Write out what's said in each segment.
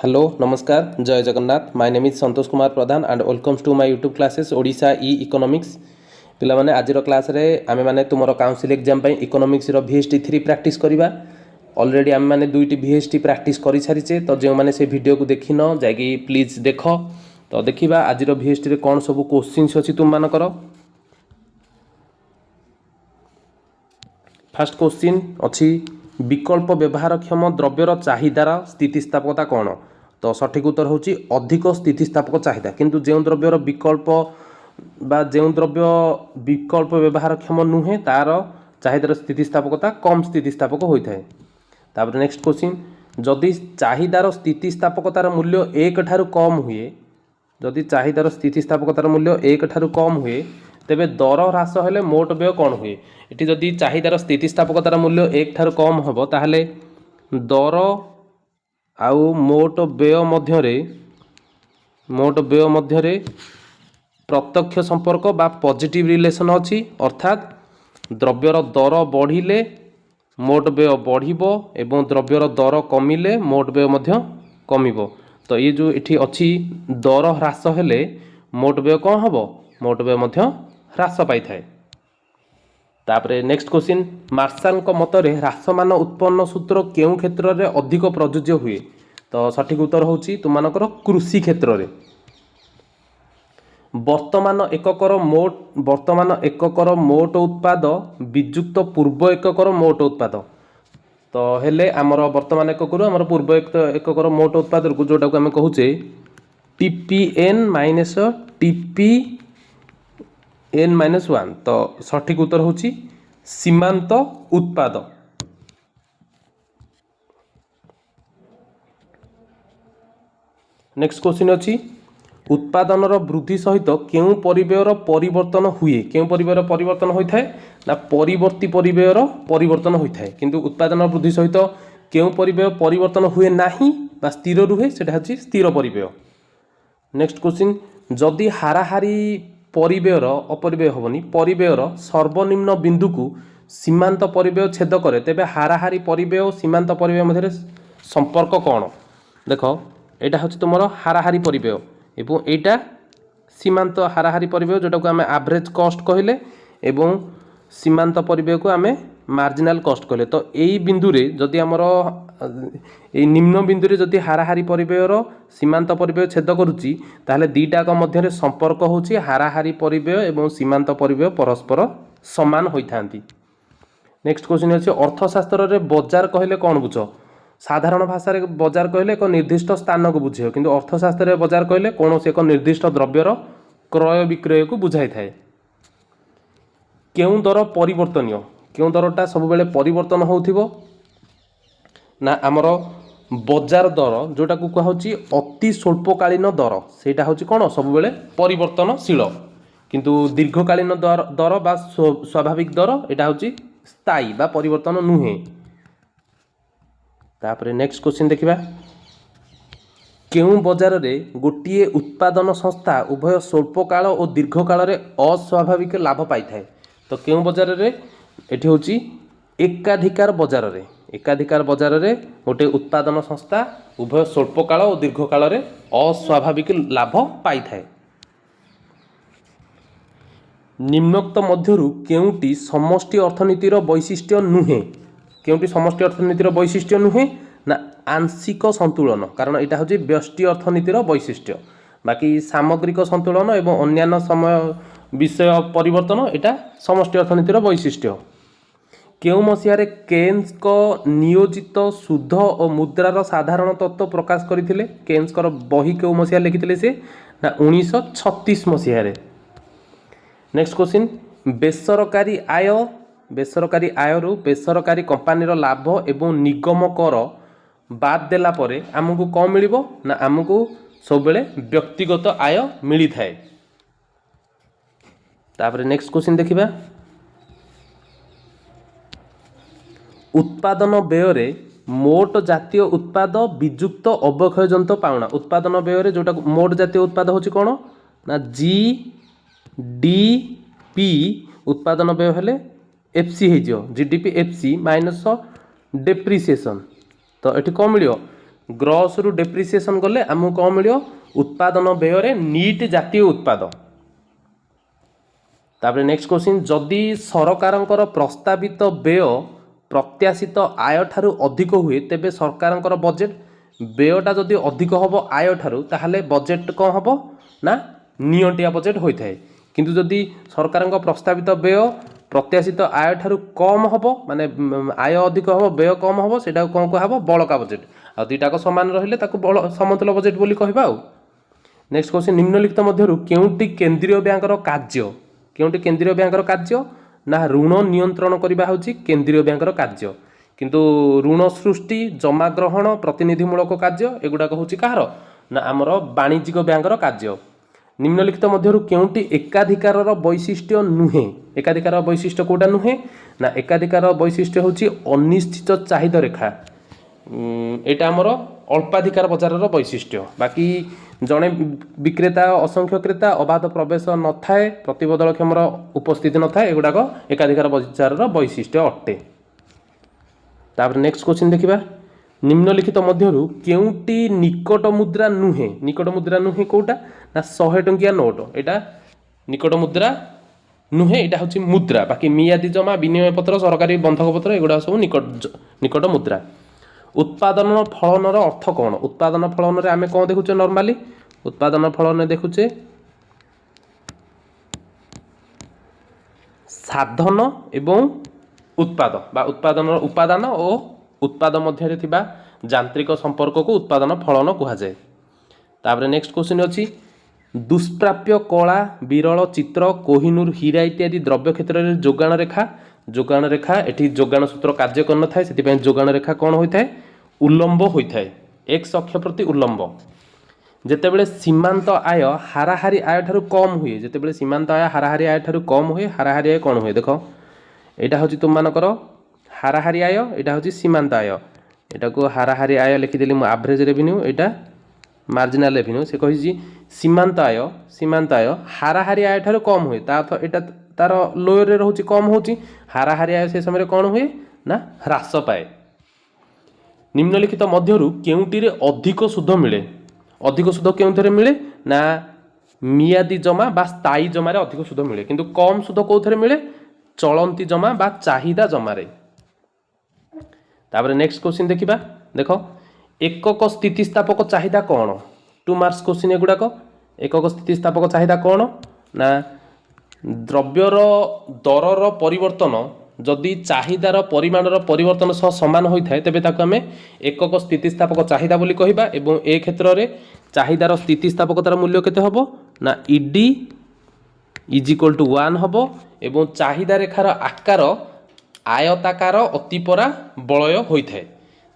Hello नमस्कार जय Jagannath my name is Santosh Kumar Pradhan and welcomes to my YouTube classes Odisha ई economics पिला माने आजिर क्लास रे आमे माने तुमरो काउंसिल एग्जाम पई इकोनॉमिक्स रो VST 3 प्रैक्टिस करबा ऑलरेडी आमे माने दुईटी VST प्रैक्टिस करि सारिचे तो जे माने से वीडियो को देखिन जागी प्लीज देखो तो देखिबा आजिर VST रे कोन सब क्वेश्चंस अछि तुम मानकर। फर्स्ट क्वेश्चन अच्छी विकल्प व्यवहारक्षम द्रव्यर चाहिदार स्थितिस्थापकता कौन। तो सठिक उत्तर होची अधिक स्थितिस्थापक चाहिदा किंतु जो द्रव्यर विकल्प बा जो द्रव्य विकल्प व्यवहारक्षम नुहे तार चाहिदार स्थितिस्थापकता कम स्थितिस्थापक होता है। तापर नेक्स्ट क्वेश्चन जदि चाहिदार स्थितिस्थापकतार मूल्य 1 ठारू कम हुए जदि चाहिदार स्थितिस्थापकतार मूल्य 1 ठारू कम हुए तेबे दर ह्रास हेले मोट व्यय कौन हुए। इटी जदि चाहिदार स्थितिस्थापकतार मूल्य 1 ठारू कम हम ताहले दर आउ मोट व्यय मध्यरे प्रत्यक्ष संपर्क बा पॉजिटिव रिलेशन अच्छी अर्थात द्रव्यर दर बढ़िले मोट व्यय बढ़िबो एवं द्रव्यर दर कमिले मोट व्यय मध्य कमिबो। तो ये जो इठी अच्छी दर ह्रास हेले मोट व्यय कौन हबो मोट व्यय मध्य ह्रास पाई थाए। तापरे नेक्स्ट क्वेश्चन मार्शल को मतरे ह्रासमान उत्पन्न सूत्र केउ क्षेत्र रे अधिक प्रযোज्य हुए। तो सठिक उत्तर होची तुमानकर कृषि क्षेत्र रे। वर्तमान एककर मोट उत्पाद विजुक्त पूर्व एककर मोट उत्पाद। तो हेले आमर वर्तमान एककर आमर पूर्व एककर मोट उत्पाद को जोटा को आम कहूचे TPN माइनस TPN-1। तो सठिक उत्तर होची सीमांत उत्पाद। नेक्स्ट क्वेश्चन अच्छी उत्पादनर वृद्धि सहित केउ परिव्ययर परिवर्तन हुए केउ परिव्ययर परिवर्तन होता है ना परिवर्ती परिव्ययर परिवर्तन होता है किंतु उत्पादन वृद्धि सहित केउ परिव्यय परिवर्तन हुए नहीं बा स्थिर रुहे सेटा हछि स्थिर परिव्यय। नेक्स्ट क्वेश्चन जदि हाराहारी परिव्ययर अपरिव्यय होबनी परिव्ययर सर्वनिम्न बिंदु को सीमांत परिव्यय छेद करे तेबे हाराहारी परिव्यय और सीमांत परिव्यय मध्य संपर्क कौन। देखो एटा हচ্ছে तुमरो हाराहारी परिव्यय एवं एटा सीमांत हाराहारी परिव्यय जोटा को आम एवरेज कॉस्ट कहले एवं सीमांत परिव्यय को आम मार्जिनाल कॉस्ट कहले। तो यही बिंदु रे जदि आमर ए निम्न बिंदु रे जदि हाराहारी परिव्ययर सीमांत परिव्यय छेद करुच्ची ताहले दीटा का मध्य संपर्क होची हाराहारी परिव्यय एवं सीमांत परिव्यय परस्पर समान होइथांती। नेक्स्ट क्वेश्चन अछि अर्थशास्त्र रे बाजार कहले कौन बुझ। साधारण भाषा रे बाजार कहले एक निर्दिष्ट स्थान को बुझे किंतु अर्थशास्त्र रे बाजार कहले कौन से एक निर्दिष्ट द्रव्यर क्रय विक्रय को बुझाई थाए। केउ दर परिवर्तनीय केउ दरटा सब बेले परिवर्तन होउथिबो ना आमर बाजार दर जोटा को कहउची अति स्वल्पकालीन दर सेटा होची कौन सब बेले परिवर्तनशील किंतु दीर्घकालीन दर बा स्वाभाविक दर एटा होची स्थायी बा परिवर्तन नुहे। तापरे नेक्स्ट क्वेश्चन देखिबा केउ बाजार रे गोटिए उत्पादन संस्था उभय स्वल्पकाल और दीर्घकाल रे अस्वाभाविक लाभ पाई थाए। तो केउ बाजार रे एठी होची एकाधिकार बाजार रे गोटे उत्पादन संस्था उभय स्वल्पकाल और दीर्घकाल रे अस्वाभाविक लाभ पाई थाए। निम्नोक्त मध्यरु केउटी समष्टि अर्थनीतिर वैशिष्ट्य नुहे केउटी समष्टि अर्थनीतिर वैशिष्ट्य नुहे ना आंशिक संतुलन कारण यहाँ हूँ व्यष्टि अर्थनीतिर वैशिष्ट्य बाकी सामग्रिक संतुलन एवं अन्यान्य समय विषय परिवर्तन यहाँ समष्टि अर्थनीतिर वैशिष्ट्य। केउ मसीहारे केन्स को नियोजित शुद्ध और मुद्रार साधारण तत्व प्रकाश करथिले केन्स कर बही केउ मसीहा लिखिथिले से ना 1936 मसीहारे। नेक्स्ट क्वेश्चन बेसरकारी आयरु बेसरकारी कंपानीर लाभ एवं निगम कर बाद देला परे आमको कौन मिलिबो ना आमको सब बेले व्यक्तिगत आय मिली थाए। तापरे नेक्स्ट क्वेश्चन देखिबा उत्पादन व्यय रे मोट जातीय उत्पाद विजुक्त अवक्षयजंत पाउना उत्पादन व्यय रे जोटा मोट जातीय उत्पाद होची कौन ना GDP उत्पादन व्यय हेले FC हो GDP FC माइनस डेप्रिसिएशन। तो ये कौन मिल ग्रॉस रु डेप्रिसिएशन गले आमको कौन मिल उत्पादन व्यय नीट जातीय उत्पाद। तापर नेक्स्ट क्वेश्चन जदि सरकारंकर प्रस्तावित व्यय प्रत्याशित आय ठारू अधिक हुए तेबे सरकारंकर बजेट व्ययटा जदि अधिक हम आय ठारू ताहले बजेट कौन हम ना नियंटिया बजेट होता है। किंतु जदि सरकारंकर प्रस्तावित व्यय प्रत्याशित आय ठारू कम हम माने आय अधिक हम व्यय कम हम सेटा कौन कह बड़का बजेट आ दुईटाक सामान रहिले ताकू समतुल बजेट बोली कहबा। नेक्स्ट क्वेश्चन निम्नलिखित मध्यरु केउंटी केंद्रीय बैंकर कार्य केउंटी केंद्रीय बैंकर कार्य ना ऋण नियंत्रण करबा होची केंद्रीय बैंकर कार्य किंतु ऋण सृष्टि जमा ग्रहण प्रतिनिधिमूलक कार्य एगुड़ाक होची कहार ना आमर वाणिज्यिक बैंकर कार्य। निम्नलिखित मध्यरु केउंटी एकाधिकारर वैशिष्ट्य नुहे एकाधिकार वैशिष्ट्य कोटा नुहे ना एकाधिकार वैशिष्ट्य होची अनिश्चित चाहिदा रेखा एटा आमर अल्पाधिकार बजारर वैशिष्ट्य। बाकी जड़े विक्रेता असंख्य क्रेता अबाध प्रवेश न थाए प्रतिबदलक्षमर उपस्थिति न थाए एगुड़ाक एकाधिकार बजारर वैशिष्ट्य अटे। तापर नेक्स्ट क्वेश्चन देखिबा निम्नलिखित मध्यरु केउंटी निकट मुद्रा नुहे कोटा ना 100 टंकिया नोट एटा निकट मुद्रा नुहे एटा होची मुद्रा। बाकी मियादी जमा विनिमय पत्र सरकारी बंधक पत्र एगुड़ा सब निकट मुद्रा। उत्पादन फलनर अर्थ कौन उत्पादन फलन आम कौन देखुचे नॉर्मली उत्पादन फलन देखुचे साधन एवं उत्पाद बा उपादान और उत्पाद मध्य थिबा यांत्रिक संपर्क को उत्पादन फलन कहा जाए। तापर नेक्स्ट क्वेश्चन अछि दुष्प्राप्य कला विरल चित्र कोहिनूर हीरा इत्यादि द्रव्य क्षेत्र में जोगाण रेखा एठी जोगाण सूत्र कार्य करन थाए सेति जोगाण रेखा कौन होता है उल्लंब होता है एक्स अक्ष प्रति उल्लंब। जेतेबेले सीमांत आय हाराहारी आय ठारू कम हुए जेतेबेले सीमांत आय हाराहारी आय ठारू कम हुए हाराहारी आय कौन हुए देखो एटा होची तुम मानकर हाराहारी आय एटा होची सीमांत आय एटा को हाराहारी आय लिखिदेली मु एवरेज रेवेन्यू एटा मार्जिनल रेवेन्यू से कहि सीमांत आय हाराहारी आय ठारू कम हुए ता तो एटा तार लोयर रे रहउची कम होची हाराहारी आय से समय कौन हुए ना ह्रास पाए। निम्नलिखित मध्यरु केउंटी रे अधिक सुध मिले अधिक सुध केउंथरे मिले ना मियादी जमा बा स्थायी जमा रे अधिक सुध मिले किंतु कम सुध कोथरे मिले चलंती जमा बा चाहिदा जमा रे। तापर नेक्स्ट क्वेश्चन देखिबा देखो एकक स्थितिस्थापक चाहिदा कौन 2 मार्क्स क्वेश्चन एगुड़ाक एकक स्थितिस्थापक चाहिदा कौन ना द्रव्यर दरर परिवर्तन जदि चाहिदार परिमाणर परिवर्तन सह समान होता है तेबे ताको आमे एकक स्थितिस्थापक चाहिदा बोली कहिबा एवं ए क्षेत्र रे चाहिदार स्थितिस्थापकतार मूल्य केते हबो ना ईडी इज इक्वल टू 1 हबो एवं चाहिदा रेखार आकार आयताकार अतिपरा बलय होता है।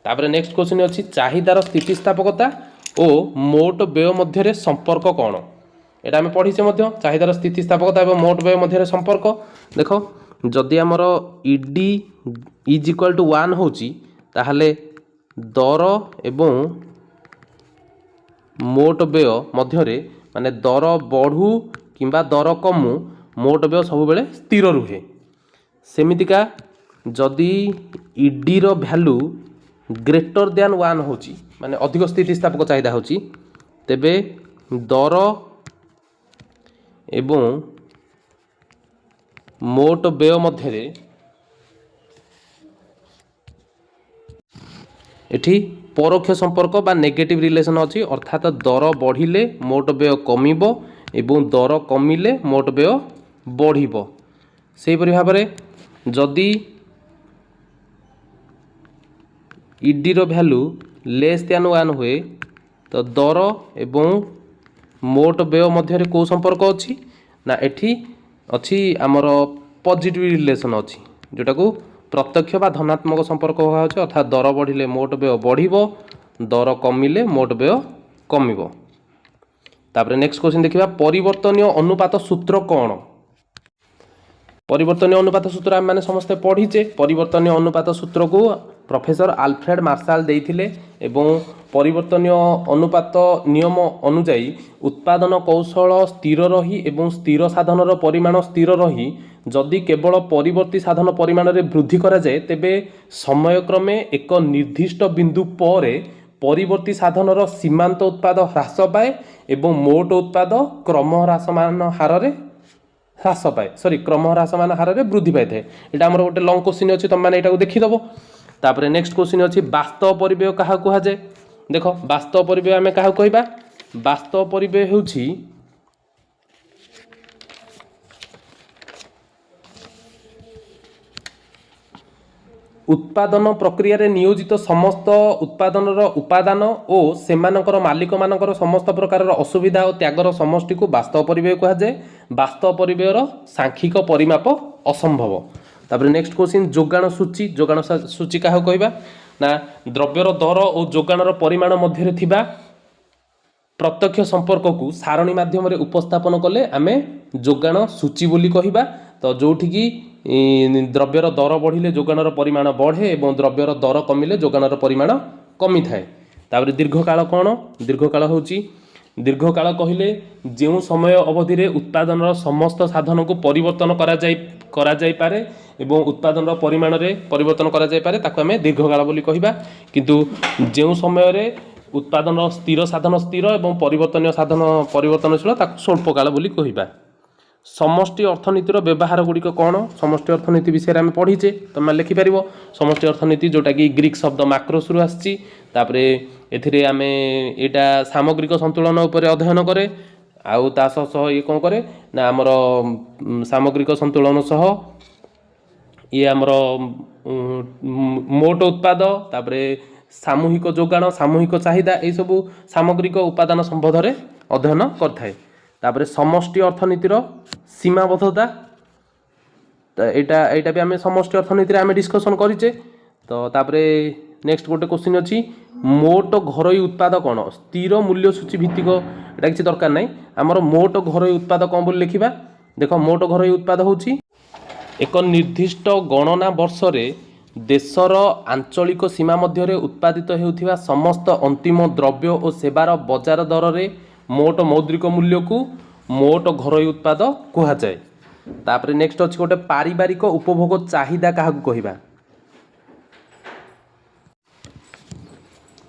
तापर नेक्स्ट क्वेश्चन अछि चाहिदार स्थितिस्थापकता और मोट व्यय मध्य संपर्क कौन एटा आम पढ़ीचे मध्य चाहिदार स्थितिस्थापकता और मोट व्यय मध्य संपर्क देखो जदि आमर ईडी इज इक्वल टू 1 होची ताहले दर एवं मोट व्यय मध्य माने दर बढ़ू किंबा दर कमु मोट व्यय सब बेले स्थिर रुहे। सेमितिका जदि ईडी रो वैल्यू ग्रेटर दैन 1 होची माने अधिक स्थितिस्थापक चाहिदा होची तेबे दर एवं मोट व्यय मध्य एठी परोक्ष संपर्क बा नेगेटिव रिलेशन अछि अर्थात दर बढ़िले मोट व्यय कमिबो एवं दर कमिले मोट व्यय बढ़िबो। सेहि परि भाबरे जदि ईडी रो वैल्यू लेस दैन 1 हुए तो दर एवं मोट व्यय मध्य को संपर्क अछि ना एठी अछि आमर पॉजिटिव रिलेशन अछि जोटा को प्रत्यक्ष बा धनात्मक संपर्क होगा अछि अर्थात दर बढ़िले मोट व्यय बढ़िबो दर कमिले मोट व्यय कमिबो। तापर नेक्स्ट क्वेश्चन देखिबा परिवर्तनीय अनुपात सूत्र कौन परिवर्तनीय अनुपात सूत्र आम माने समस्ते पढ़ीचे परिवर्तनीय अनुपात सूत्र को प्रोफेसर आल्फ्रेड मार्शाल देइथिले एवं परिवर्तनीय अनुपात नियम अनुଯାयी उत्पादन कौशल स्थिर रही एवं स्थिर साधनर परिमाण स्थिर रही जदि केवल परिवर्ती साधन परिमाण रे वृद्धि करा जाए तेबे समयक्रमे एक निर्दिष्ट बिंदु पर ପରିବର୍ତ୍ତୀ ସାଧନର ସୀମାନ୍ତ ଉତ୍ପାଦ ହ୍ରାସ ପାଏ ଏବଂ ମୋଟ ଉତ୍ପାଦ କ୍ରମ ହ୍ରାସମାନ ହାରରେ ହ୍ରାସ ପାଏ କ୍ରମ ହ୍ରାସମାନ ହାରରେ ବୃଦ୍ଧି ପାଇଥାଏ। এটা ଆମର ଗୋଟେ ଲଙ୍ଗ କ୍ୱେଶ୍ଚିନ୍ ଅଛି, ତମମାନେ ଏଟାକୁ ଦେଖିଦେବ। ତାପରେ ନେକ୍ସଟ କ୍ୱେଶ୍ଚିନ୍ ଅଛି ବାସ୍ତବ ପରିବ୍ୟୟ କାହାକୁ କୁହାଯାଏ? ଦେଖ ବାସ୍ତବ ପରିବ୍ୟୟ ଆମେ କାହାକୁ କହିବା? ବାସ୍ତବ ପରିବ୍ୟୟ ହେଉଛି उत्पादन प्रक्रिया रे नियोजित समस्त उत्पादनर उपादान और सेमानकर मालिक मानकर समस्त प्रकार असुविधा और त्यागर समष्टि को वास्तव परिव्यय कहा जाए। वास्तव परिव्ययर सांख्यिक परिमाप असंभव। तापर नेक्स्ट क्वेश्चन जोगाण सूची। जोगाण सूची क्या कहबा ना द्रव्यर दर और जोगाणर परिमाण मध्य थिबा प्रत्यक्ष संपर्क को सारणी माध्यम रे उपस्थापन कले आमे जोगाण सूची बोली कहिबा। तो जोठी की द्रव्यर दर बढ़िले जोगाणर परिमाण बढ़े और द्रव्यर दर कमिले जोगाणर परिमाण कमी थाए। तापर दीर्घकाल कौन? दीर्घकाल होची दीर्घकाल कहले जो समय अवधि रे उत्पादन समस्त साधन को परिवर्तन करा जाई पारे एवं उत्पादन परिमाण रे परिवर्तन करा जाई पारे ताको आमे दीर्घकाल बोली कहिबा। किंतु जो समय रे उत्पादन स्थिर साधन स्थिर एवं परिवर्तनीय साधन परिवर्तनशील ताको स्वल्पकाल बोली कहिबा। समष्टि अर्थनीतिर व्यवहार गुड़िक कौन? समष्टि अर्थनीति विषय में पढ़ीचे तुम लिखिपर। समष्टि अर्थनीति जोटा कि ग्रीक शब्द माक्रोस रु आसी। एथिरे आमे एटा सामग्रिक संतुलन उपर अध्ययन करे आउ ता सह ये कौन करे ना आमर सामग्रिक संतुलन सह ये आमर मोट उत्पाद तापरे सामूहिक जोगाण सामूहिक चाहिदा ये सब सामग्रिक उपादान संबंध में अध्ययन करथाए। तापरे समष्टि अर्थनीतिर सीमाबद्धता एटा भी आम समष्टि अर्थनीति आम डिस्कसन करिचे। तो तापरे नेक्स्ट गोटे क्वेश्चन अच्छी मोट घरोई उत्पाद कौन? स्थिर मूल्य सूची भित्तिक एटा किसी दरकार नहीं। आमर मोट घरोई उत्पाद कौन बोली लिखिबा? देख मोट घरोई उत्पाद होची एक निर्दिष्ट गणना वर्ष रे देशर आंचलिक सीमा मध्य उत्पादित हेउथिबा समस्त अंतिम द्रव्य और सेवार बजार दर रे मोट मौद्रिक मूल्य को मोट घरोई उत्पाद कहा जाए। तापरे नेक्स्ट अच्छी गोटे पारिवारिक उपभोग चाहिदा क्या कहबा?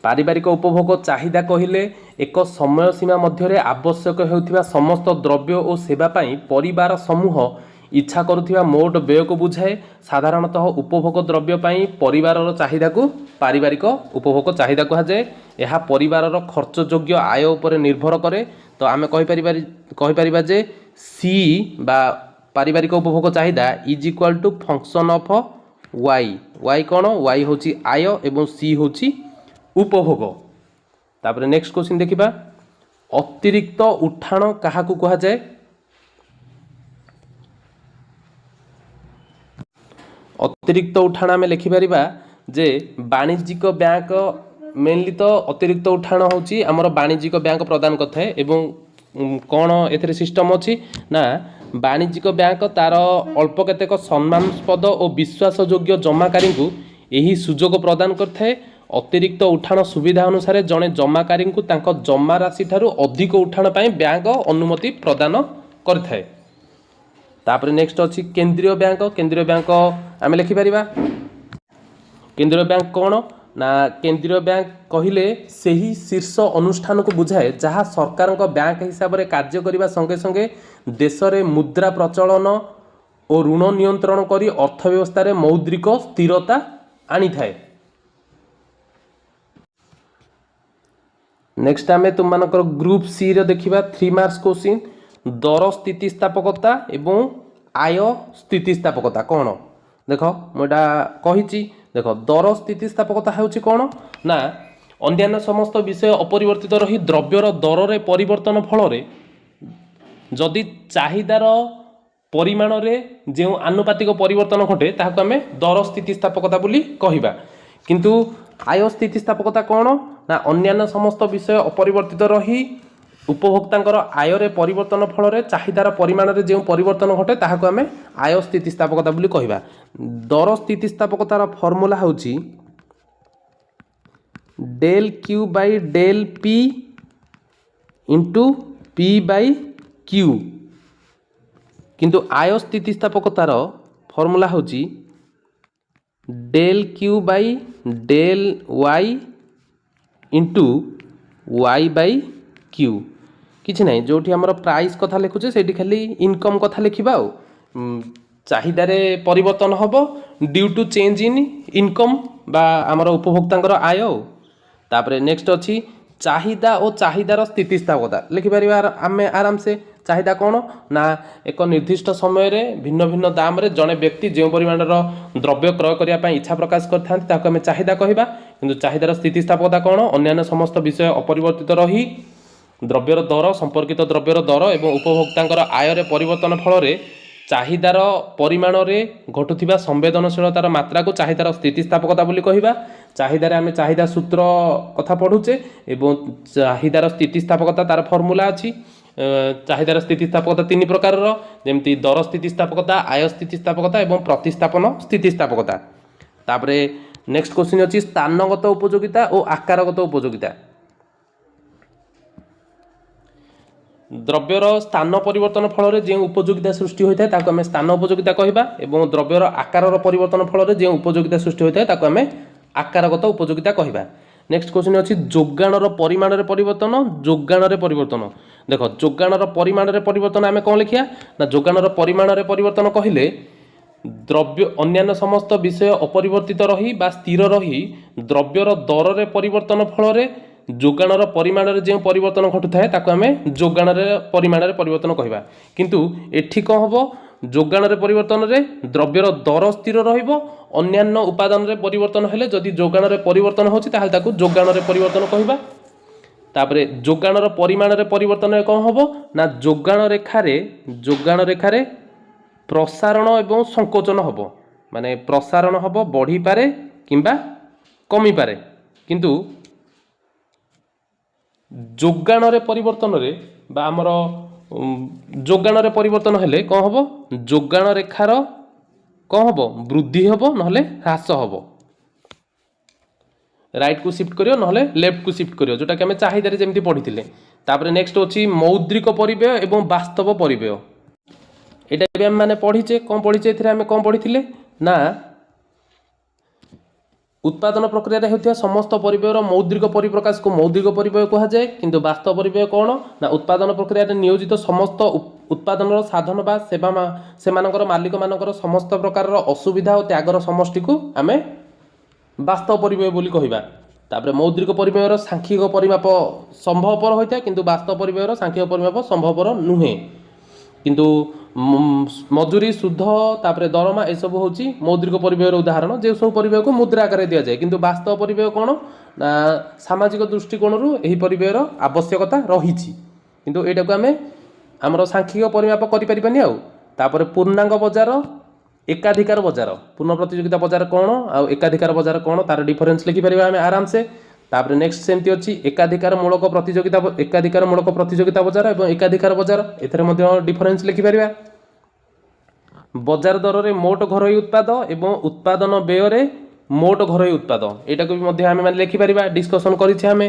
पारिवारिक उपभोग चाहिदा कहले एक समय सीमा मध्य आवश्यक हेउथिबा समस्त द्रव्य और सेवा पाई परिवार समूह इच्छा करुथिबा मोट व्यय को बुझाए। साधारणतः उपभोग द्रव्य पाई परिवार चाहिदा को पारिवारिक उपभोग चाहिदा कहा जाए। यह परिवार खर्च योग्य आय उपर निर्भर करे। तो आम कहीपर जे सी बा पारिवारिक उपभोग चाहिदा is equal to function of Y. Y कौन? वाई होची आय एवं सी होची उपभोग। तापरे नेक्स्ट क्वेश्चन देखिबा अतिरिक्त उठाण काहाकू कहा जाए? अतिरिक्त उठाण आम लिखिपर जे वाणिज्यिक बैंक मेनली तो अतिरिक्त उठाण होची आमर वाणिज्यिक बैंक प्रदान करथाए। एवं कौन एथिरे सिस्टम अच्छी ना वाणिज्यिक बैंक तार अल्प केतेक सम्मानस्पद और विश्वासयोग्य जमाकारी को यही सुजोग प्रदान करथाए। अतिरिक्त उठाण सुविधा अनुसार जड़े जमाकारी को तांको जमा राशि ठारू अधिक उठाण पाई बैंक अनुमति प्रदान करथाए। तापर नेक्स्ट अच्छी केंद्रीय बैंक। केंद्रीय बैंक आम लिखिपर केंद्रीय बैंक कौन ना केंद्रीय बैंक कहले सही शीर्ष अनुष्ठान को बुझाए जहाँ सरकार बैंक हिसाब से कार्य करने संगे संगे देश में मुद्रा प्रचलन और ऋण नियंत्रण करी अर्थव्यवस्था रे मौद्रिक स्थिरता आनी थाए। नेक्स्ट आम तुम मानकर ग्रुप सी रे देखिबा 3 मार्क्स क्वेश्चन दर स्थितिस्थापकता एवं आय स्थितिस्थापकता कौन? देख मुझा कही देख दर स्थितिस्थापकता होची कौन ना अन्यान्य समस्त विषय अपरिवर्तित रही द्रव्यर दर रे परिवर्तन फल रे जदि चाहिदार परिमाण रे जो आनुपातिक परिवर्तन घटे ताहाको आमे दर स्थितिस्थापकता बोली कहिबा। किंतु आय स्थितिस्थापकता कौन ना अन्यान्य समस्त विषय अपरिवर्तित रही उपभोक्तांकर आय रे परिवर्तन फल रे चाहिदार परिमाण रे जो परिवर्तन घटे ताहाको आमे आय स्थितिस्थापकता बोली कहिबा। दर स्थितिस्थापकतार फॉर्मूला होची del Q by del P into P by Q. किंतु आय स्थितिस्थापकतार फॉर्मूला होची del Q by del Y into Y by Q किसी ना जो आमर प्राइस कथा लिखुचे से खाली इनकम कथा लिखा चाहिदार परिवर्तन हम due to change in income बा आमर उपभोक्ता आय तापरे नेक्स्ट अच्छी चाहिदा और चाहिदार स्थितिस्थापकता लिखिपर आम आराम से चाहिदा कौन ना एक निर्दिष्ट समय भिन्न भिन्न दाम रे जड़े व्यक्ति जो परिमाण द्रव्य क्रय करने इच्छा प्रकाश करें चाहिदा कहवा किंतु चाहिदार स्थितिस्थापकता कौन अन्य समस्त विषय अपरिवर्तित रही द्रव्यर दर संपर्कित द्रव्यर दर एवं उपभोक्ता आय परिवर्तन फल चाहिदार परिमाण में घटुवा संवेदनशीलतार मात्रा को चाहिदार स्थितिस्थापकता बोली कहवा चाहिदार आम चाहिदा सूत्र कथा पढ़ुचे एवं चाहिदार स्थितिस्थापकता तार फर्मूला अच्छी चाहिदार स्थितिस्थापकता तीन प्रकार जमती दर स्थितिस्थापकता आय स्थितिस्थापकता एवं प्रतिस्थापन स्थितिस्थापकता तापरे नेक्स्ट क्वेश्चन अच्छी स्थानगत उपयोगिता और आकारगत उपयोगिता द्रव्यर स्थान परिवर्तन फल जो उपयोगिता सृष्टि होता है आम स्थान उपयोगिता कहवा और द्रव्यर आकार परिवर्तन फल जो उपयोगिता सृष्टि होता है आम आकारगत उपयोगिता कहवा नेक्स्ट क्वेश्चन अच्छी जोगाणर परिमाण परिवर्तन जोगाण परिवर्तन देख जोगाणर परिमाण परिवर्तन आम कौन लिखा ना जोगाणर परिमाण परिवर्तन कहले द्रव्य अन्य समस्त विषय अपरिवर्तित रही बा स्थिर रही द्रव्यर दर रे परिवर्तन फल जोगाणर परिमाण जो परिवर्तन घटुए ताको आम जोगाण परिमाण परिवर्तन कहवा किंतु एठी कौन हम जोगाण परिवर्तन रे द्रव्यर दर स्थिर रन्य उपादान परिवर्तन हेले जदि जोगाण परिवर्तन होची ताहाले ताको जोगाण परिवर्तन कहवा तापरे जोगाण परिमाण परिवर्तन कौन हम ना जोगाण रेखारे प्रसारण एवं संकोचन हम माने प्रसारण हम बढ़ी पारे किंबा कमी पारे किंतु जोगाण परिवर्तन रे बा आमर जोगाण परिवर्तन हेले कौन हम जोगाण रेखार कौन हम वृद्धि हम नहले ह्रास हम राइट को शिफ्ट करियो नहले लेफ्ट को शिफ्ट करियो जोटा कि आम चाहिदारे जेमती पढ़ी तापरे नेक्स्ट अच्छी मौद्रिक परिव्यय एवं वास्तव परिव्यय एटा भी आम माने पढ़ीचे कौन पढ़ीचे एथिरे आम कौन पढ़ी ना उत्पादन प्रक्रिया होता समस्त परिव्ययर मौद्रिक परिप्रकाश को मौद्रिक परिव्यय कहा जाए किंतु वास्तव परिव्यय कौन ना उत्पादन प्रक्रिया नियोजित समस्त उत्पादन साधन बा सेवा सेमानकर मालिक मानकर समस्त प्रकार असुविधा और त्यागर समष्टि को आम वास्तव परिव्यय बोली कहवा तापरे मौद्रिक परिव्ययर सांख्यिक परिमाप संभवपर होता है किंतु वास्तव परिव्ययर सांख्यिक परिमाप संभवपर नुहे किंतु मजूरी शुद्ध तापरे दरमा ए सब होची मौद्रिक परिव्ययर उदाहरण जे सब परिव्यय को मुद्रा आकार दिया जाए किंतु वास्तव परिव्यय कौन ना सामाजिक दृष्टिकोण रु एही परिव्ययर आवश्यकता रही किंतु एटा को आमे हमर सांख्यिक परिमाप करि परिबानी आउ तापरे पूर्णांग बजार एकाधिकार बजार पूर्ण प्रतियोगिता बजार कौन आ एकाधिकार बजार कौन तार डिफरेंस लिखि परिबा आमे आराम से तापरे नेक्स्ट सेमती अच्छी एकाधिकार मूलक प्रतियोगिता बजार और एकाधिकार बजार एथरे मध्य डिफरेंस लिखि परिबा बजार दर रे मोट घरोई उत्पाद एवं उत्पादन व्यय रे मोट घरोई उत्पाद एटा को भी मध्य आमे माने लिखि परिबा डिस्कशन करिछे आमे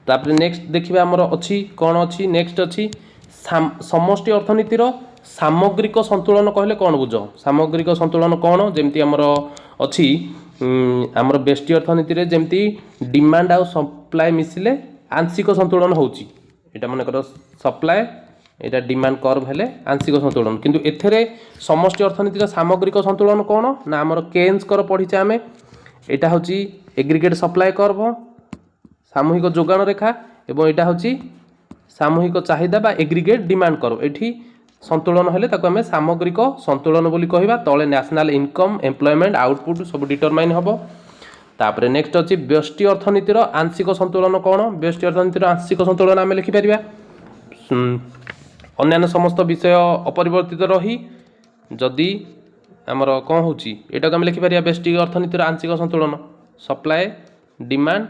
तापरे नेक्स्ट देखिबा हमर अछि कोन अछि नेक्स्ट अछि समष्टि अर्थनीतिर सामग्रिक संतुलन कहले कौन बुझ सामग्रिक संतुलन कौन जमती आमर अच्छी आमर बेष्टी अर्थनीति रे जमती डिमांड आउ सप्लाय मिसिले आंशिक संतुलन होची एटा मन कर सप्लाय एटा डिमांड कर्व हेले आंशिक संतुलन किंतु एथरे समष्टि अर्थनीतिर सामग्रिक संतुलन कौन ना आमर केन्स कर पढ़ीचे आमे एटा होची एग्रीगेट सप्लाय कर्व सामूहिक जोगाण रेखा एवं एटा होची सामूहिक चाहिदा बा एग्रीगेट डिमांड कर्व एठी संतुलन हेले ताको आमे सामग्रिक संतुलन बोली कहवा तले नेशनल इनकम एम्प्लॉयमेंट आउटपुट सब डिटरमाइन हबो तापरे नेक्स्ट अछि व्यष्टि अर्थनीतिर आंशिक संतुलन कौन व्यष्टि अर्थनीतिर आंशिक संतुलन आमे लिखि परिबा अन्य समस्त विषय अपरिवर्तित रही जदि आमर कौन होची एटा को आमे लिखि परिबा व्यष्टि अर्थनीतिर आंशिक संतुलन सप्लाय डिमांड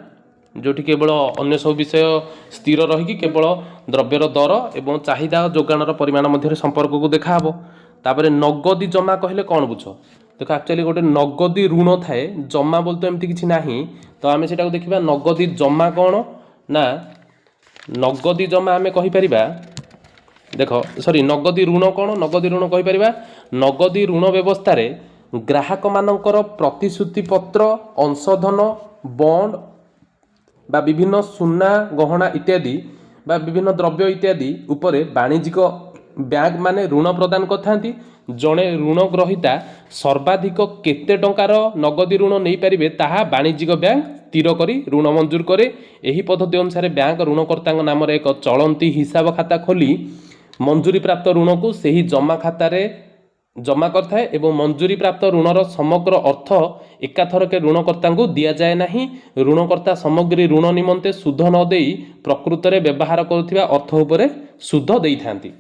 जोटी केवल अन्य सब विषय स्थिर रही केवल द्रव्यर दर एवं चाहिदा जोगाणर परिमाण मध्य संपर्क को देखा तापरे नगदी जमा कहले कौन बुझ देख एक्चुअली गोटे नगदी ऋण थाए जमा बोल तो एमती किसी नाही तो आम से देखा नगदी जमा कौन ना नगदी जमा आम कहीपर देख सॉरी नगदी ऋण कौन नगदी ऋण कहीपर नगदी ऋण व्यवस्था ग्राहक मानकर प्रतिश्रुति पत्र अंशधन बॉन्ड बा विभिन्न सुना गहना इत्यादि बा विभिन्न द्रव्य इत्यादि उपरे वाणिज्यिक बैंक माने ऋण प्रदान करथांती। जड़े ऋण ग्रहीता सर्वाधिक केते टंकार नगदी ऋण नहीं पारिबे ताहा वाणिज्यिक बैंक स्थिर करी ऋण मंजूर करे। एही पद्धति अनुसार बैंक ऋणकर्ता नाम एक चलंती हिसाब खाता खोली मंजूरी प्राप्त ऋण को सही जमा खाता रे जमा करथाए एवं मंजूरी प्राप्त ऋणर समग्र अर्थ एकाथरके ऋणकर्ता को दिया जाए नहीं। ऋणकर्ता सामग्री ऋण निमंते सुध न देई प्रकृत में व्यवहार करुथिबा अर्थ उपरे सुध देई थांती।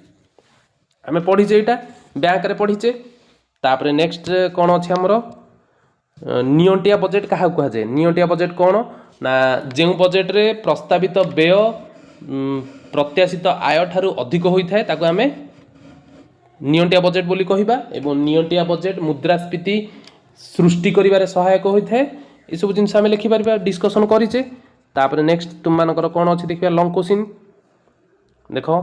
आमे पढ़ीचे एटा बैंक रे पढ़ीचे। तापरे नेक्स्ट कौन अच्छे आमर नियंटिया बजेट क्या कहुए। नियंटिया बजेट कौन ना जो बजेट रे प्रस्तावित व्यय प्रत्याशित आय ठारू अधिक होता है ताको आमे नियंटिया बजेट बोली कहिबा। एवं नियंटिया बजेट मुद्रास्फीति सृष्टि करिबारे सहायक होता है। ये सब जिनस आमे लिखि पारिबा डिस्कशन करिचे। तापरे नेक्स्ट तुम मानकर कौन अच्छे देखिबा लंग क्वेश्चन। देखो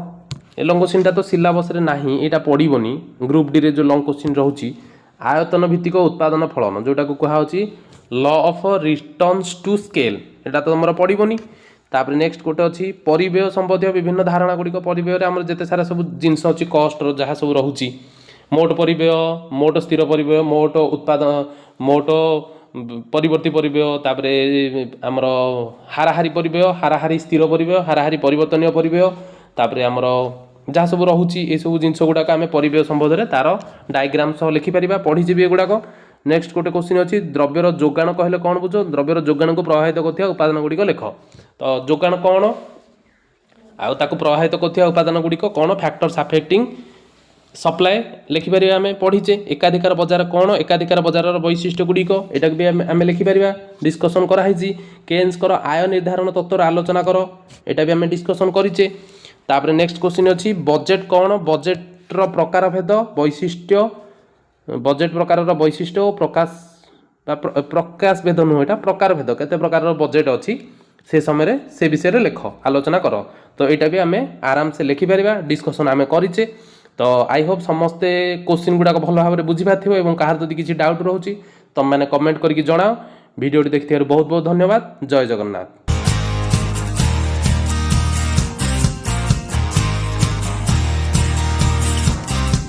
ए लंग क्वेश्चन तो सिलेबस रे नाही एटा पड़ीबनी। ग्रुप डी रे जो लंग क्वेश्चन रहउची आयतन भित्तिक उत्पादन फलन जोटा को कहा होची law of returns to scale एटा तो हमर पड़ीबनी। तापर नेक्स्ट गोटे अच्छी परिव्यय संबंधी विभिन्न धारणा गुड़िक परिव्यय आम जिते सारा सब जिनस अच्छी कस्ट जहाँ सब रोचे मोट परिव्यय मोट स्थिर परिव्यय मोट उत्पादन मोट परिवर्ती परिव्यय तापरे आमर हाराहारी परिव्यय हाराहारी स्थिर परिव्यय हाराहारी परिवर्तनीय परिव्यय तापरे आमर जहाँ सब रोचे ये सब जिनस गुड़ाक आम परिव्यय संबंध में तार डायग्राम सह लिखिपर पढ़ीजी एगुड़ाक। नेक्स्ट गोटे क्वेश्चन अच्छी द्रव्यर जोगाण कहले कौन बुझ द्रव्यर जोगाण को प्रभावित करथिबा उपादान गुड़िक लिख। तो जोगाण कौन आउ ताको प्रभावित करथिबा उपादान गुड़िक कौन फैक्टर्स अफेक्टिंग सप्लाय लिखिपर आम पढ़ीचे। एकाधिकार बजार कौन एकाधिकार बजार वैशिष्ट्य गुड़िक एटा भी आम लिखिपर डिस्कसन कराई। केन्स कर आय निर्धारण तत्वर आलोचना कर एटा भी आम डिस्कसन करिचे। तापरे नेक्स्ट क्वेश्चन अच्छी बजेट कौन बजेट्र प्रकार भेद वैशिष्ट्य बजेट प्रकार वैशिष्ट्य और प्रकाश भेद नुह एटा प्रकार भेद केते प्रकार बजेट अच्छी से समय से विषय लेख आलोचना कर। तो यहाँ भी आम आराम से लिखिपर डिस्कसन आम करिचे। तो आई होप समस्ते क्वेश्चन गुड़ाक भल भाव में बुझीपार और कहार जदि किसी डाउट रोचे तुम मैंने कमेंट करके जनाओ। वीडियो देखिए बहुत बहुत धन्यवाद। जय जगन्नाथ।